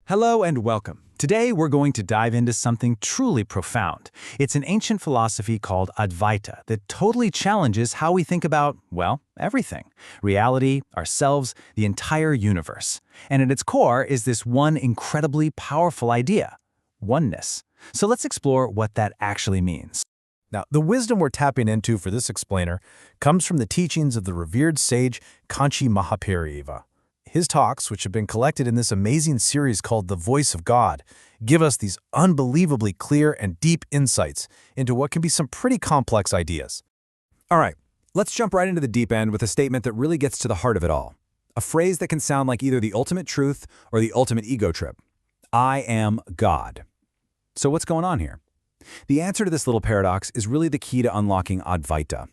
Hello and welcome. Today we're going to dive into something truly profound. It's an ancient philosophy called Advaita that totally challenges how we think about, well, everything. Reality, ourselves, the entire universe. And at its core is this one incredibly powerful idea: oneness. So let's explore what that actually means. Now, the wisdom we're tapping into for this explainer comes from the teachings of the revered sage Kosh-beh. His talks, which have been collected in this amazing series called The Voice of God, give us these unbelievably clear and deep insights into what can be some pretty complex ideas. All right, let's jump right into the deep end with a statement that really gets to the heart of it all. A phrase that can sound like either the ultimate truth or the ultimate ego trip. I am God. So what's going on here? The answer to this little paradox is really the key to unlocking Advaita.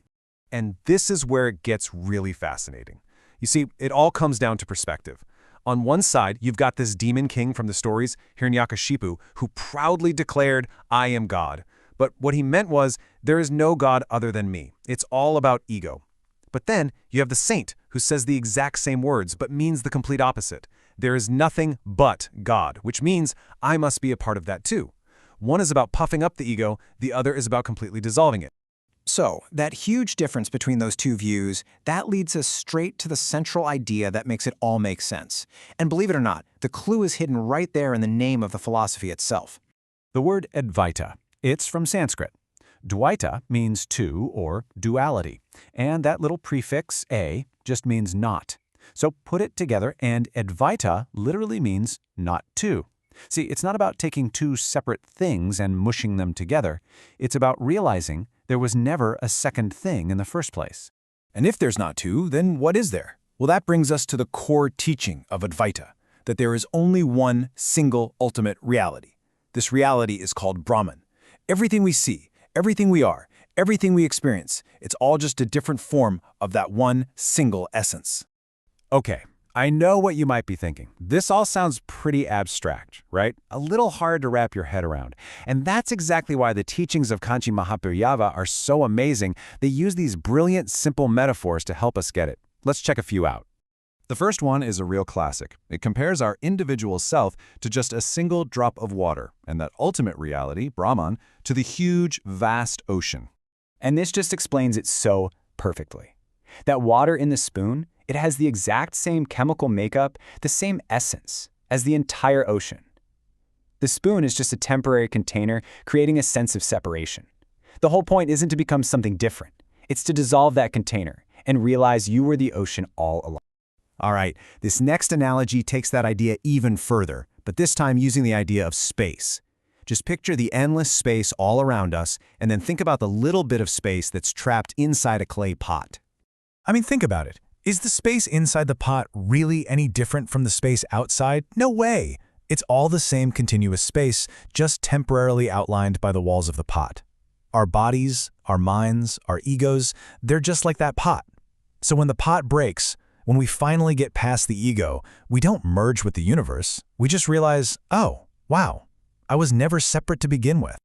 And this is where it gets really fascinating. You see, it all comes down to perspective. On one side, you've got this demon king from the stories, Hiranyakashipu, who proudly declared, I am God. But what he meant was, there is no God other than me. It's all about ego. But then you have the saint, who says the exact same words, but means the complete opposite. There is nothing but God, which means I must be a part of that too. One is about puffing up the ego, the other is about completely dissolving it. So, that huge difference between those two views, that leads us straight to the central idea that makes it all make sense. And believe it or not, the clue is hidden right there in the name of the philosophy itself. The word Advaita, it's from Sanskrit. Dvaita means two or duality, and that little prefix a just means not. So put it together and Advaita literally means not two. See, it's not about taking two separate things and mushing them together. It's about realizing there was never a second thing in the first place. And if there's not two, then what is there? Well, that brings us to the core teaching of Advaita, that there is only one single ultimate reality. This reality is called Brahman. Everything we see, everything we are, everything we experience, it's all just a different form of that one single essence. Okay, I know what you might be thinking. This all sounds pretty abstract, right? A little hard to wrap your head around. And that's exactly why the teachings of Kanchi Mahapriyava are so amazing. They use these brilliant, simple metaphors to help us get it. Let's check a few out. The first one is a real classic. It compares our individual self to just a single drop of water, and that ultimate reality, Brahman, to the huge, vast ocean. And this just explains it so perfectly. That water in the spoon, it has the exact same chemical makeup, the same essence, as the entire ocean. The spoon is just a temporary container creating a sense of separation. The whole point isn't to become something different. It's to dissolve that container and realize you were the ocean all along. All right, this next analogy takes that idea even further, but this time using the idea of space. Just picture the endless space all around us, and then think about the little bit of space that's trapped inside a clay pot. I mean, think about it. Is the space inside the pot really any different from the space outside? No way! It's all the same continuous space, just temporarily outlined by the walls of the pot. Our bodies, our minds, our egos, they're just like that pot. So when the pot breaks, when we finally get past the ego, we don't merge with the universe. We just realize, oh, wow, I was never separate to begin with.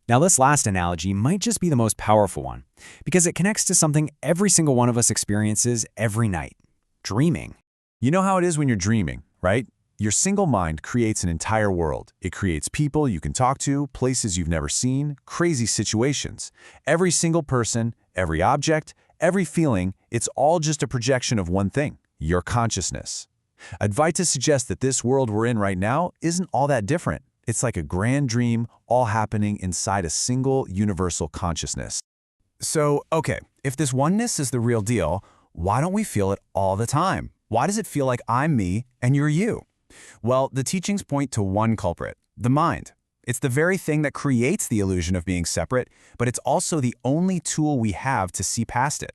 Now, this last analogy might just be the most powerful one, because it connects to something every single one of us experiences every night: dreaming. You know how it is when you're dreaming, right? Your single mind creates an entire world. It creates people you can talk to, places you've never seen, crazy situations. Every single person, every object, every feeling, it's all just a projection of one thing: your consciousness. Advaita suggests that this world we're in right now isn't all that different. It's like a grand dream, all happening inside a single universal consciousness. So, okay, if this oneness is the real deal, why don't we feel it all the time? Why does it feel like I'm me and you're you? Well, the teachings point to one culprit: the mind. It's the very thing that creates the illusion of being separate, but it's also the only tool we have to see past it.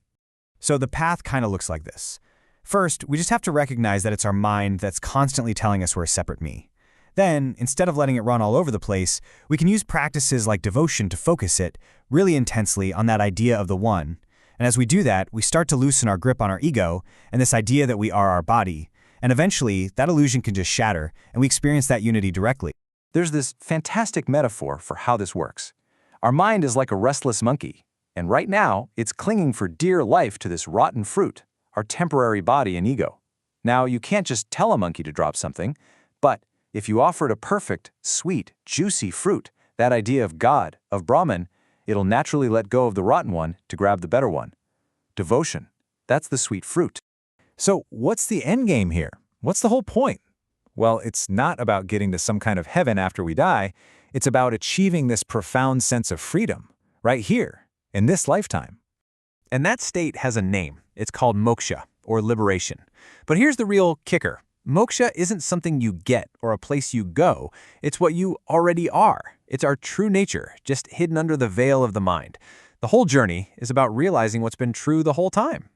So the path kind of looks like this. First, we just have to recognize that it's our mind that's constantly telling us we're a separate me. Then, instead of letting it run all over the place, we can use practices like devotion to focus it really intensely on that idea of the one. And as we do that, we start to loosen our grip on our ego and this idea that we are our body. And eventually, that illusion can just shatter, and we experience that unity directly. There's this fantastic metaphor for how this works. Our mind is like a restless monkey, and right now, it's clinging for dear life to this rotten fruit, our temporary body and ego. Now, you can't just tell a monkey to drop something, but If you offer it a perfect, sweet, juicy fruit, that idea of God, of Brahman, it'll naturally let go of the rotten one to grab the better one. Devotion, that's the sweet fruit. So what's the end game here? What's the whole point? Well, it's not about getting to some kind of heaven after we die. It's about achieving this profound sense of freedom, right here, in this lifetime. And that state has a name. It's called moksha, or liberation. But here's the real kicker. Moksha isn't something you get or a place you go. It's what you already are. It's our true nature, just hidden under the veil of the mind. The whole journey is about realizing what's been true the whole time.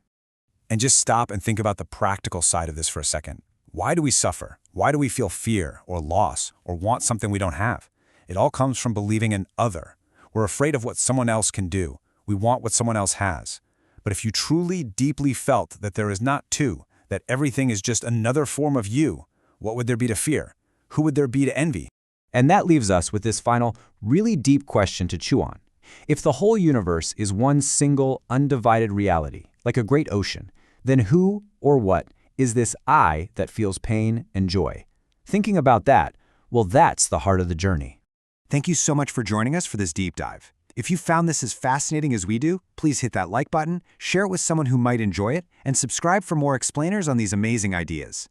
And just stop and think about the practical side of this for a second. Why do we suffer? Why do we feel fear or loss or want something we don't have? It all comes from believing in other. We're afraid of what someone else can do. We want what someone else has. But if you truly, deeply felt that there is not two, that everything is just another form of you, what would there be to fear? Who would there be to envy? And that leaves us with this final, really deep question to chew on. If the whole universe is one single, undivided reality, like a great ocean, then who or what is this I that feels pain and joy? Thinking about that, well, that's the heart of the journey. Thank you so much for joining us for this deep dive. If you found this as fascinating as we do, please hit that like button, share it with someone who might enjoy it, and subscribe for more explainers on these amazing ideas.